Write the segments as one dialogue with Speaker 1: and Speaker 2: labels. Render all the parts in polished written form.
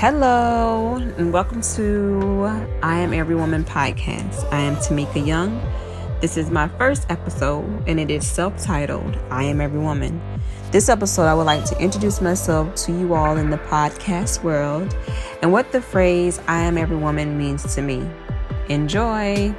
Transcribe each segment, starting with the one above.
Speaker 1: Hello, and welcome to I Am Every Woman podcast. I am Tamika Young. This is my first episode, and it is self-titled I Am Every Woman. This episode, I would like to introduce myself to you all in the podcast world and what the phrase I Am Every Woman means to me. Enjoy!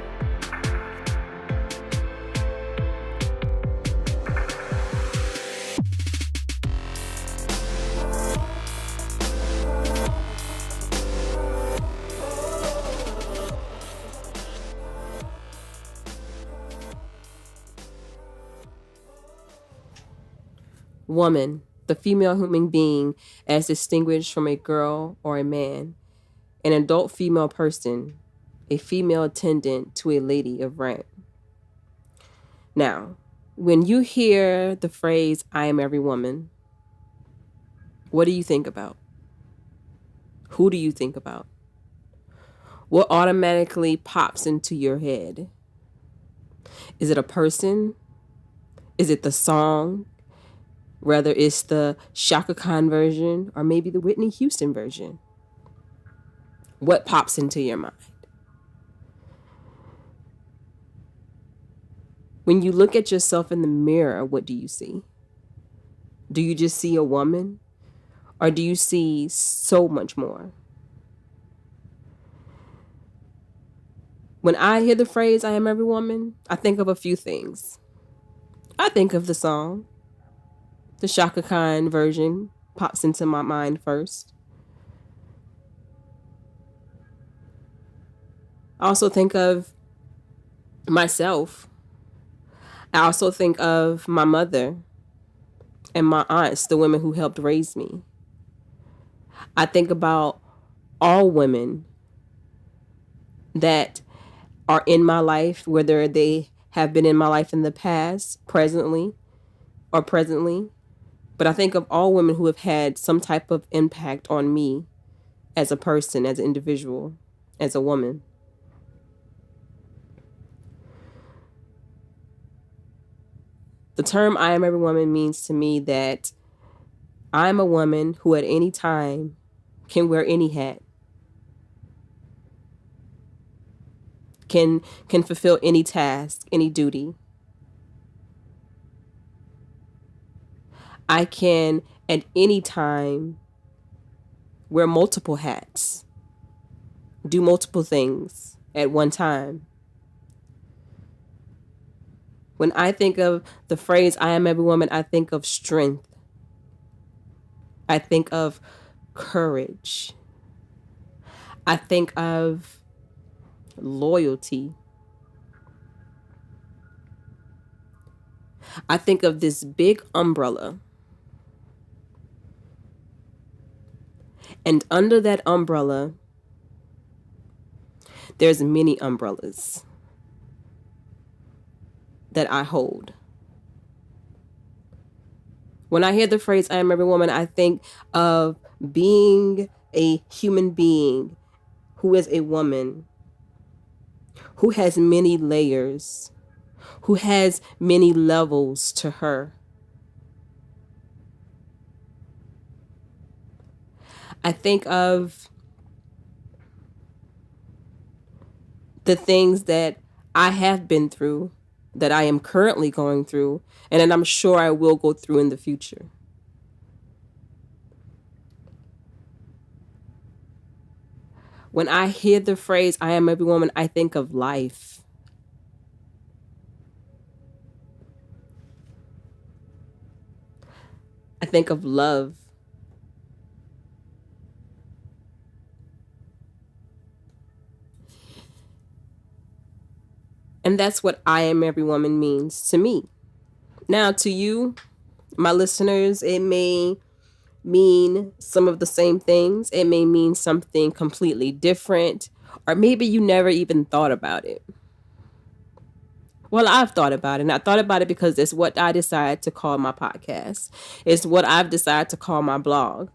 Speaker 2: Woman, the female human being as distinguished from a girl or a man, an adult female person, a female attendant to a lady of rank. Now, when you hear the phrase, I am every woman, what do you think about? Who do you think about? What automatically pops into your head? Is it a person? Is it the song? Whether it's the Chaka Khan version or maybe the Whitney Houston version. What pops into your mind? When you look at yourself in the mirror, what do you see? Do you just see a woman? Or do you see so much more? When I hear the phrase, I am every woman, I think of a few things. I think of the song. The Chaka Khan version pops into my mind first. I also think of myself. I also think of my mother and my aunts, the women who helped raise me. I think about all women that are in my life, whether they have been in my life in the past, presently. But I think of all women who have had some type of impact on me as a person, as an individual, as a woman. The term I am every woman means to me that I'm a woman who at any time can wear any hat, can fulfill any task, any duty. I can, at any time, wear multiple hats, do multiple things at one time. When I think of the phrase, I am every woman, I think of strength. I think of courage. I think of loyalty. I think of this big umbrella. And under that umbrella, there's many umbrellas that I hold. When I hear the phrase, I am every woman, I think of being a human being who is a woman, who has many layers, who has many levels to her. I think of the things that I have been through, that I am currently going through, and that I'm sure I will go through in the future. When I hear the phrase, I am every woman, I think of life. I think of love. And that's what I am every woman means to me. Now, to you, my listeners, it may mean some of the same things. It may mean something completely different, or maybe you never even thought about it. Well, I've thought about it, and I thought about it because it's what I decided to call my podcast. It's what I've decided to call my blog.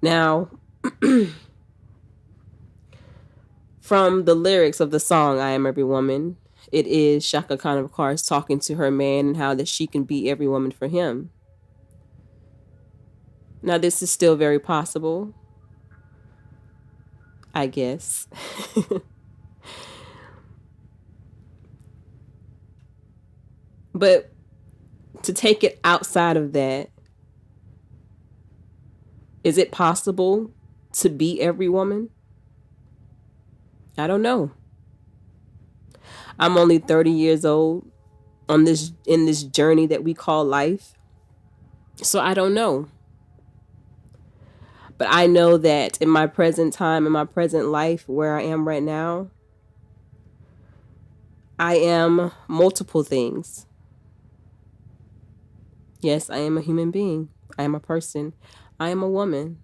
Speaker 2: Now, from the lyrics of the song, I Am Every Woman, it is Chaka Khan, of course, talking to her man and how that she can be every woman for him. Now, this is still very possible, I guess. But to take it outside of that, is it possible to be every woman? I don't know. I'm only 30 years old in this journey that we call life. So I don't know. But I know that in my present time, in my present life, where I am right now, I am multiple things. Yes, I am a human being. I am a person. I am a woman.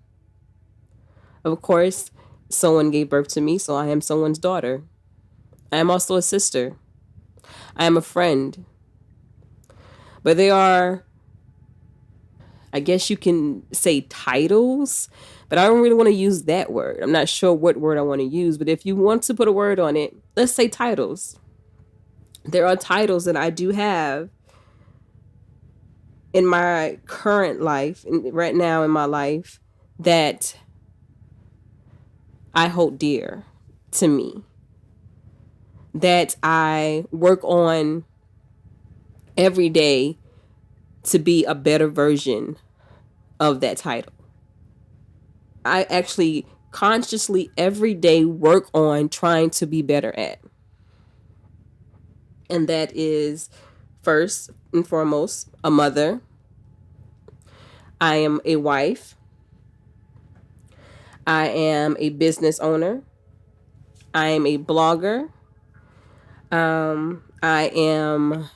Speaker 2: Of course, someone gave birth to me, so I am someone's daughter. I am also a sister. I am a friend. But they are, I guess you can say, titles, but I don't really want to use that word. I'm not sure what word I want to use, but if you want to put a word on it, let's say titles. There are titles that I do have in my current life, right now in my life, that I hold dear to me, that I work on every day to be a better version of that title. I actually consciously every day work on trying to be better at. And that is, first and foremost, a mother. I am a wife. I am a business owner. I am a blogger. I am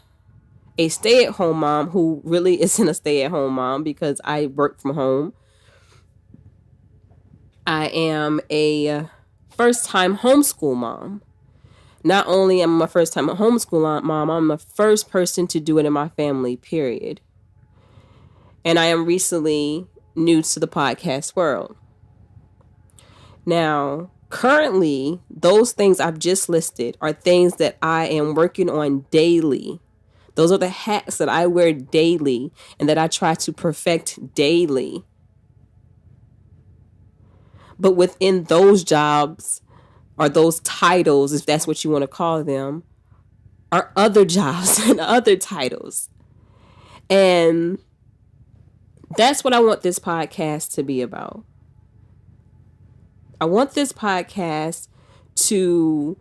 Speaker 2: a stay-at-home mom who really isn't a stay-at-home mom because I work from home. I am a first-time homeschool mom. Not only am I a first-time homeschool mom, I'm the first person to do it in my family, period. And I am recently new to the podcast world. Now, currently, those things I've just listed are things that I am working on daily. Those are the hats that I wear daily and that I try to perfect daily. But within those jobs, or those titles, if that's what you want to call them, are other jobs and other titles. And that's what I want this podcast to be about. I want this podcast to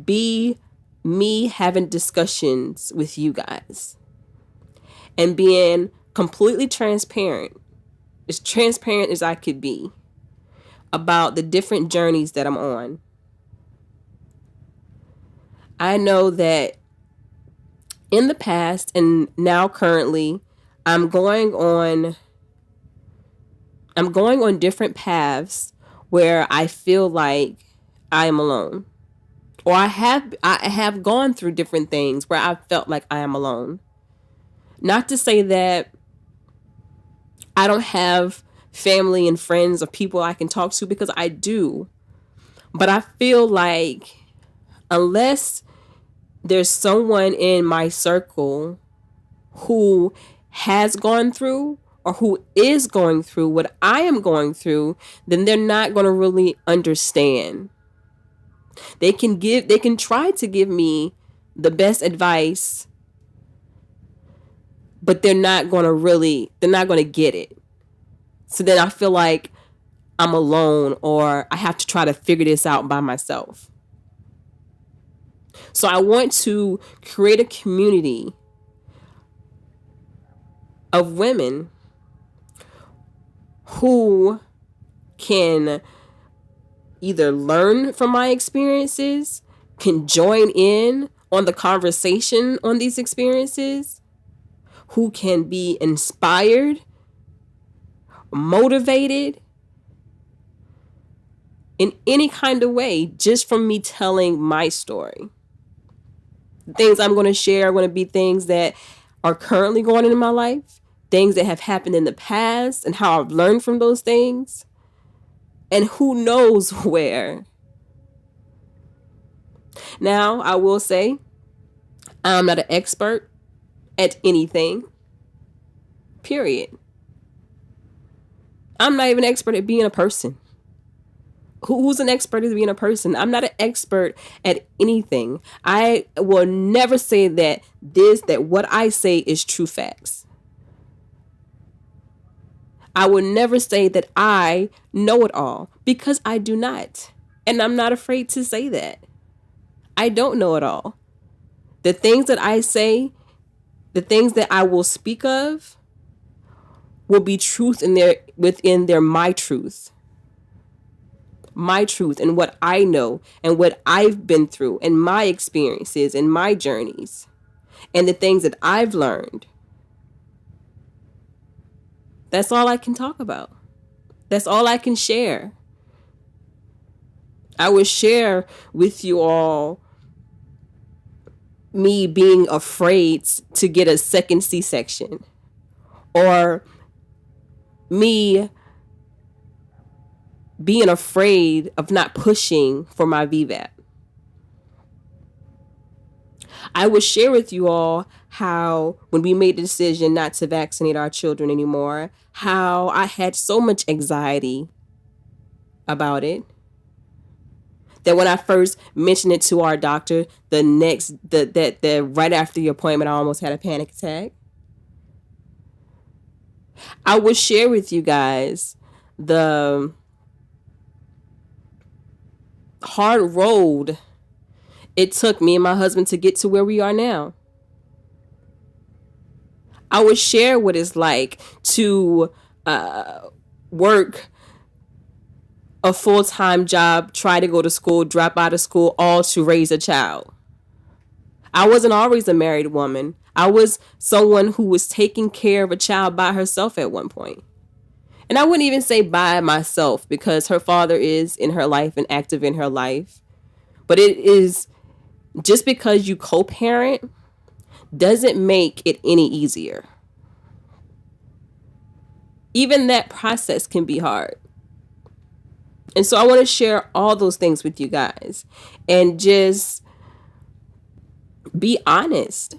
Speaker 2: be me having discussions with you guys and being completely transparent, as transparent as I could be, about the different journeys that I'm on. I know that in the past and now currently, I'm going on different paths where I feel like I am alone. Or I have gone through different things where I felt like I am alone. Not to say that I don't have family and friends or people I can talk to, because I do. But I feel like unless there's someone in my circle who has gone through or who is going through what I am going through, then they're not going to really understand. They can try to give me the best advice, but they're not going to get it. So then I feel like I'm alone, or I have to try to figure this out by myself. So I want to create a community of women who can either learn from my experiences, can join in on the conversation on these experiences, who can be inspired, motivated in any kind of way just from me telling my story. The things I'm going to share are going to be things that are currently going on in my life, things that have happened in the past and how I've learned from those things, and who knows where. Now, I will say, I'm not an expert at anything, period. I'm not even an expert at being a person. Who's an expert at being a person? I'm not an expert at anything. I will never say that what I say is true facts. I will never say that I know it all, because I do not. And I'm not afraid to say that. I don't know it all. The things that I say, the things that I will speak of, will be truth within their my truth. My truth and what I know and what I've been through and my experiences and my journeys and the things that I've learned. That's all I can talk about. That's all I can share. I would share with you all me being afraid to get a second C-section, or me being afraid of not pushing for my VBAC. I would share with you all how when we made the decision not to vaccinate our children anymore, how I had so much anxiety about it, that when I first mentioned it to our doctor, right after the appointment, I almost had a panic attack. I would share with you guys the hard road it took me and my husband to get to where we are now. I would share what it's like to work a full-time job, try to go to school, drop out of school, all to raise a child. I wasn't always a married woman. I was someone who was taking care of a child by herself at one point. And I wouldn't even say by myself, because her father is in her life and active in her life. But it is, just because you co-parent doesn't make it any easier. Even that process can be hard. And so I want to share all those things with you guys and just be honest.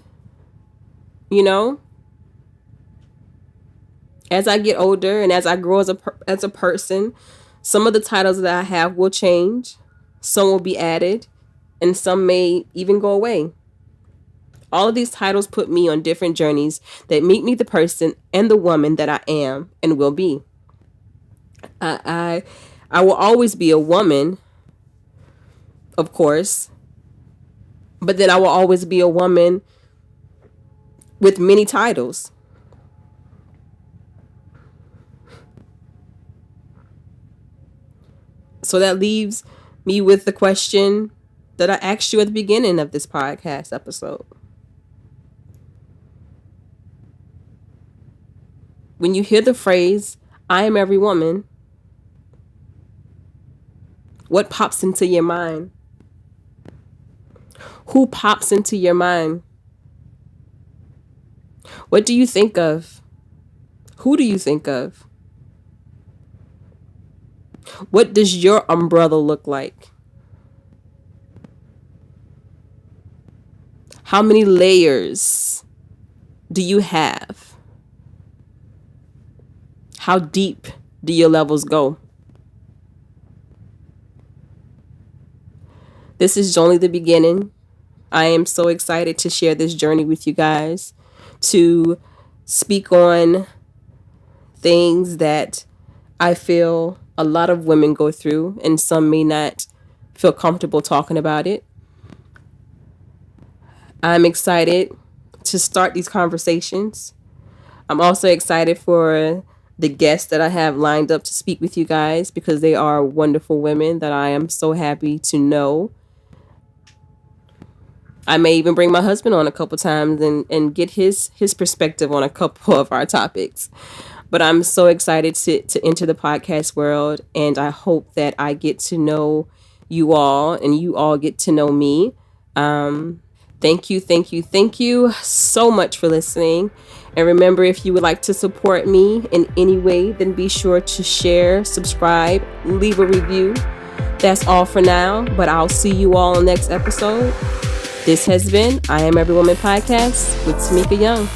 Speaker 2: You know, as I get older and as I grow as a person, some of the titles that I have will change. Some will be added, and some may even go away. All of these titles put me on different journeys that make me the person and the woman that I am and will be. I will always be a woman, of course, but then I will always be a woman with many titles. So that leaves me with the question that I asked you at the beginning of this podcast episode. When you hear the phrase, I am every woman, what pops into your mind? Who pops into your mind? What do you think of? Who do you think of? What does your umbrella look like? How many layers do you have? How deep do your levels go? This is only the beginning. I am so excited to share this journey with you guys, to speak on things that I feel a lot of women go through, and some may not feel comfortable talking about it. I'm excited to start these conversations. I'm also excited for the guests that I have lined up to speak with you guys, because they are wonderful women that I am so happy to know. I may even bring my husband on a couple times and get his perspective on a couple of our topics. But I'm so excited to enter the podcast world, and I hope that I get to know you all and you all get to know me. Thank you so much for listening. And remember, if you would like to support me in any way, then be sure to share, subscribe, leave a review. That's all for now, but I'll see you all in the next episode. This has been I Am Every Woman Podcast with Tamika Young.